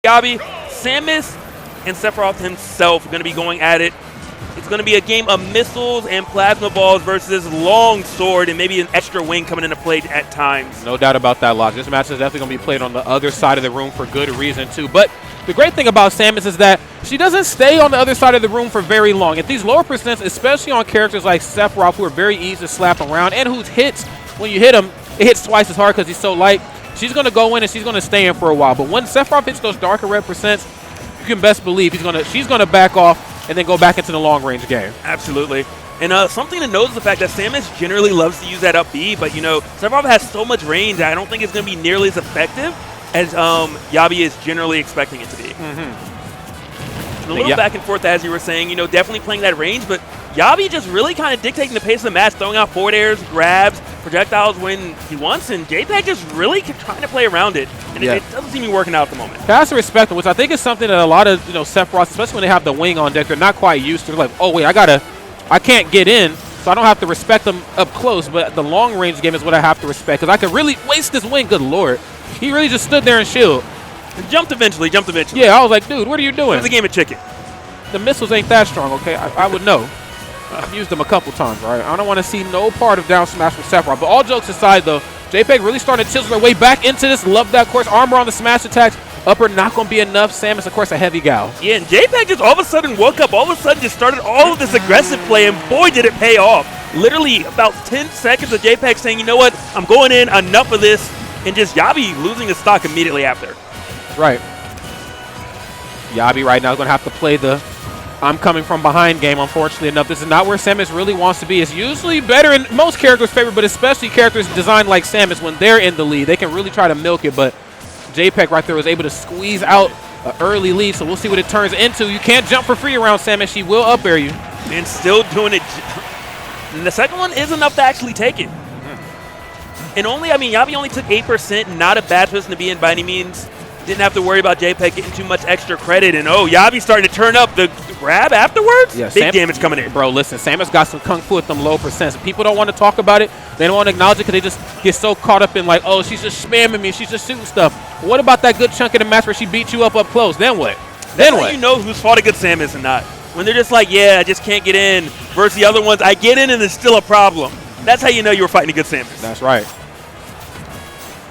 Yabi, Samus and Sephiroth himself are going to be going at it. It's going to be a game of missiles and plasma balls versus long sword and maybe an extra wing coming into play at times. No doubt about that, Locke. This match is definitely going to be played on the other side of the room for good reason, too. But the great thing about Samus is that she doesn't stay on the other side of the room for very long. At these lower percents, especially on characters like Sephiroth, who are very easy to slap around and whose hits, when you hit him, it hits twice as hard because he's so light. She's going to go in and she's going to stay in for a while. But when Sephiroth hits those darker red percents, you can best believe she's going to back off and then go back into the long-range game. Absolutely. And something to note is the fact that Samus generally loves to use that up B, but, Sephiroth has so much range, I don't think it's going to be nearly as effective as Yabi is generally expecting it to be. And a little back and forth, as you were saying, definitely playing that range, but Yabi just really kind of dictating the pace of the match, throwing out forward airs, grabs, projectiles when he wants, and JPEG just really trying to play around it, and it doesn't seem to be working out at the moment. Has to respect him, which I think is something that a lot of Sephiroth, especially when they have the wing on deck, they're not quite used to. They're like, oh wait, I can't get in, so I don't have to respect them up close, but the long range game is what I have to respect, because I could really waste this wing. Good lord, he really just stood there and shield. And jumped eventually. Yeah, I was like, dude, what are you doing? It's a game of chicken. The missiles ain't that strong, okay? I would know. I've used them a couple times, right? I don't want to see no part of down smash with Sephiroth. But all jokes aside, though, JPEG really starting to chisel their way back into this. Love that, of course. Armor on the smash attacks. Upper not going to be enough. Samus, of course, a heavy gal. Yeah, and JPEG just all of a sudden woke up. All of a sudden just started all of this aggressive play, and boy, did it pay off. Literally about 10 seconds of JPEG saying, you know what, I'm going in, enough of this, and just Yabi losing his stock immediately after. Right. Yabi right now is going to have to play the I'm coming from behind game, unfortunately enough. This is not where Samus really wants to be. It's usually better in most characters' favor, but especially characters designed like Samus when they're in the lead. They can really try to milk it, but JPEG right there was able to squeeze out an early lead, so we'll see what it turns into. You can't jump for free around Samus. She will up air you. And still doing it. And the second one is enough to actually take it. And Yabi only took 8%, not a bad position to be in by any means. Didn't have to worry about JPEG getting too much extra credit. And Yabi's starting to turn up the grab afterwards. Yeah, big damage coming in. Bro, listen, Samus got some kung fu at them low percents. People don't want to talk about it. They don't want to acknowledge it because they just get so caught up in like, oh, she's just spamming me. She's just shooting stuff. What about that good chunk of the match where she beat you up close? Then what? That's how you know who's fought a good Samus and not. When they're just like, yeah, I just can't get in. Versus the other ones, I get in and it's still a problem. That's how you know you were fighting a good Samus. That's right.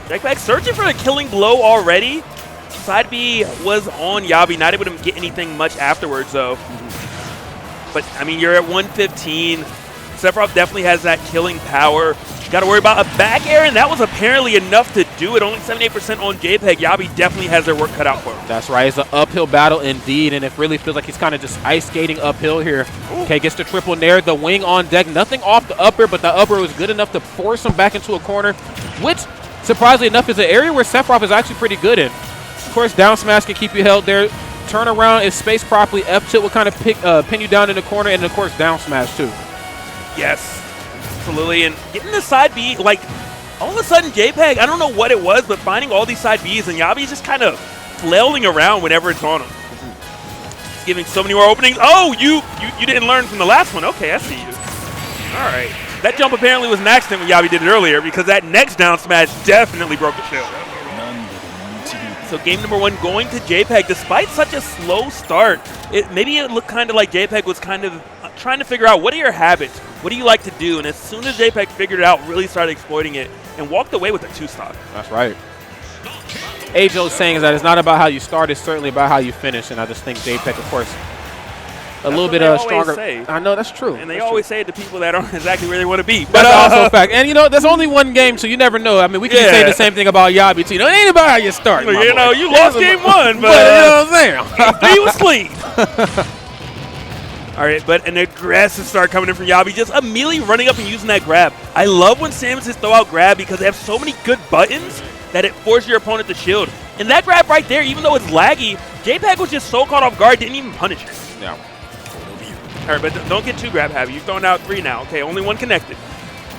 JPEG searching for a killing blow already. Side B was on Yabi, not able to get anything much afterwards, though. But, you're at 115. Sephiroth definitely has that killing power. Got to worry about a back air, and that was apparently enough to do it. Only 78% on JPEG. Yabi definitely has their work cut out for him. That's right. It's an uphill battle indeed, and it really feels like he's kind of just ice skating uphill here. Ooh. Okay, gets the triple nair, the wing on deck. Nothing off the upper, but the upper was good enough to force him back into a corner, which, surprisingly enough, is an area where Sephiroth is actually pretty good in. Of course, down smash can keep you held there. Turn around is spaced properly. F tilt will kind of pin you down in the corner, and of course, down smash too. Yes, absolutely. And getting the side B, like all of a sudden, JPEG, I don't know what it was, but finding all these side Bs, and Yabi's just kind of flailing around whenever it's on him. It's giving so many more openings. Oh, you didn't learn from the last one. Okay, I see you. All right. That jump apparently was an accident when Yabi did it earlier because that next down smash definitely broke the shield. So game number one going to JPEG. Despite such a slow start, maybe it looked kind of like JPEG was kind of trying to figure out what are your habits? What do you like to do? And as soon as JPEG figured it out, really started exploiting it and walked away with a 2-stock. That's right. Ajo's saying that it's not about how you start, it's certainly about how you finish. And I just think JPEG, of course, a little bit stronger. Say. I know, that's true. And they always say it to people that aren't exactly where they want to be. But that's also a fact. And, there's only one game, so you never know. We can say the same thing about Yabi, too. It ain't about how you start, you lost game one, but you know what I'm saying? He was clean. All right, but an aggressive start coming in from Yabi, just immediately running up and using that grab. I love when Samus throw out grab because they have so many good buttons that it forces your opponent to shield. And that grab right there, even though it's laggy, JPEG was just so caught off guard, didn't even punish it. Yeah. All right, but don't get too grab heavy. You've thrown out 3 now. Okay, only 1 connected.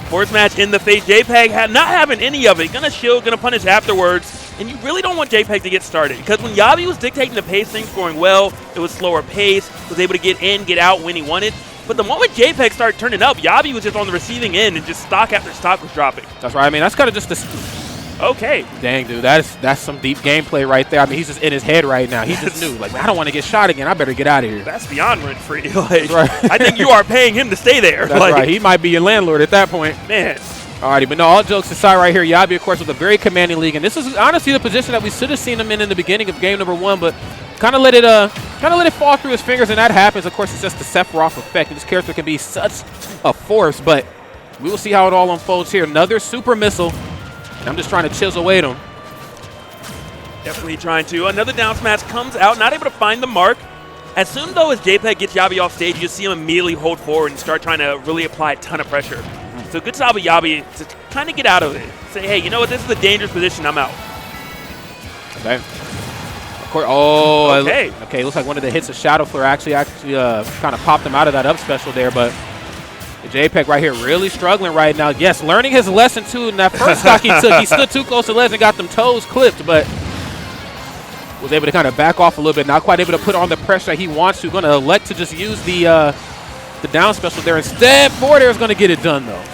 Force match in the face. JPEG not having any of it. Gonna shield, gonna punish afterwards. And you really don't want JPEG to get started because when Yabi was dictating the pace, things going well, it was slower pace, was able to get in, get out when he wanted. But the moment JPEG started turning up, Yabi was just on the receiving end and just stock after stock was dropping. That's right. That's kind of just Okay. Dang, dude, that's some deep gameplay right there. I mean, he's just in his head right now. He just knew, like, man, I don't want to get shot again. I better get out of here. That's beyond rent-free. Like, right. I think you are paying him to stay there. That's like, right. He might be your landlord at that point. Man. Alrighty, but no, all jokes aside right here, Yabi, of course, with a very commanding league. And this is honestly the position that we should have seen him in the beginning of game number 1, but kind of let it fall through his fingers, and that happens. Of course, it's just the Sephiroth effect. This character can be such a force, but we will see how it all unfolds here. Another super missile. I'm just trying to chisel away at him. Definitely trying to. Another down smash comes out, not able to find the mark. As soon though as JPEG gets Yabi off stage, you see him immediately hold forward and start trying to really apply a ton of pressure. So good job of Yabi to kind of get out of it. Say, hey, you know what? This is a dangerous position. I'm out. Okay. Of course. Oh. Okay. Okay. Looks like one of the hits of Shadow Flare actually kind of popped him out of that up special there, but JPEG right here really struggling right now. Yes, learning his lesson too. In that first stock he took, he stood too close to ledge and got them toes clipped, but was able to kind of back off a little bit. Not quite able to put on the pressure that he wants to. Going to elect to just use the down special there instead. Forward air is going to get it done though.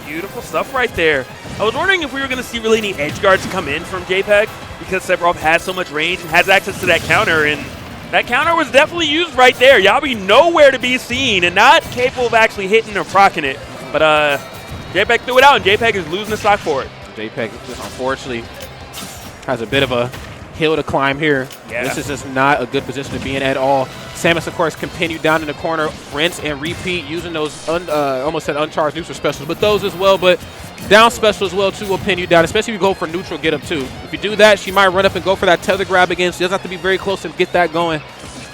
Beautiful stuff right there. I was wondering if we were going to see really any edge guards come in from JPEG because Sephiroth has so much range and has access to that counter, and that counter was definitely used right there. Yabi nowhere to be seen and not capable of actually hitting or proccing it. But JPEG threw it out, and JPEG is losing the stock for it. JPEG just unfortunately has a bit of a hill to climb here. Yeah. This is just not a good position to be in at all. Samus, of course, continued down in the corner, rinse and repeat, using those almost said uncharged neutral specials, but those as well. But down special as well, too, will pin you down, especially if you go for neutral get up, too. If you do that, she might run up and go for that tether grab again. She doesn't have to be very close to get that going.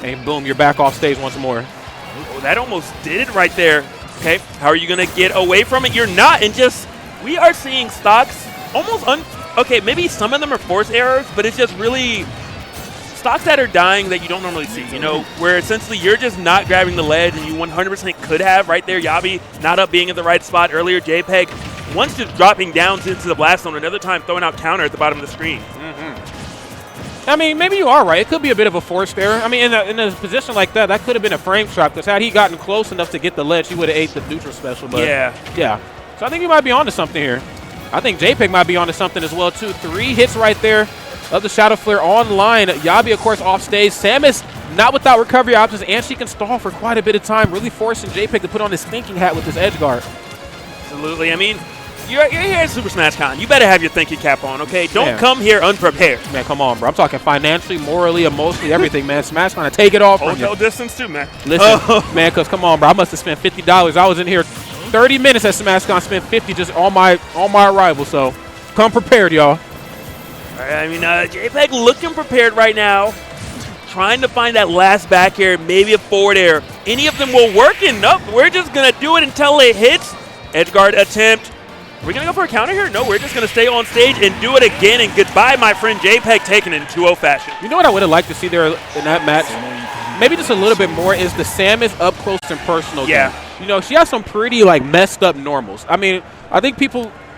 And boom, you're back off stage once more. Oh, that almost did it right there. Okay, how are you going to get away from it? You're not, and just, we are seeing stocks almost okay, maybe some of them are force errors, but it's just really stocks that are dying that you don't normally see, you know, where essentially you're just not grabbing the ledge and you 100% could have right there. Yabi not up being at the right spot earlier. JPEG once just dropping down into the blast zone, another time throwing out counter at the bottom of the screen. I mean, maybe you are right. It could be a bit of a forced error. I mean, in a position like that, that could have been a frame trap, because had he gotten close enough to get the ledge, he would have ate the neutral special. But yeah. So I think you might be onto something here. I think JPEG might be onto something as well, too. 3 hits right there of the Shadow Flare online. Yabi, of course, off stage. Samus not without recovery options, and she can stall for quite a bit of time, really forcing JPEG to put on his thinking hat with his edge guard. Absolutely. I mean, you're here at Super Smash Con. You better have your thinking cap on, okay? Don't come here unprepared. Man, come on, bro. I'm talking financially, morally, emotionally, everything, man. Smash Con to take it off from you. No distance, too, man. Listen, man, because come on, bro. I must have spent $50. I was in here 30 minutes at Smash Con, spent $50 just on my arrival. So come prepared, y'all. I mean, JPEG looking prepared right now. Trying to find that last back air, maybe a forward air. Any of them will work, and nope, we're just going to do it until it hits. Edge guard attempt. Are we going to go for a counter here? No, we're just going to stay on stage and do it again. And goodbye, my friend JPEG, taking it in 2-0 fashion. You know what I would have liked to see there in that match? Maybe just a little bit more is the Samus up close and personal game. You know, she has some pretty, like, messed up normals. I mean, I think people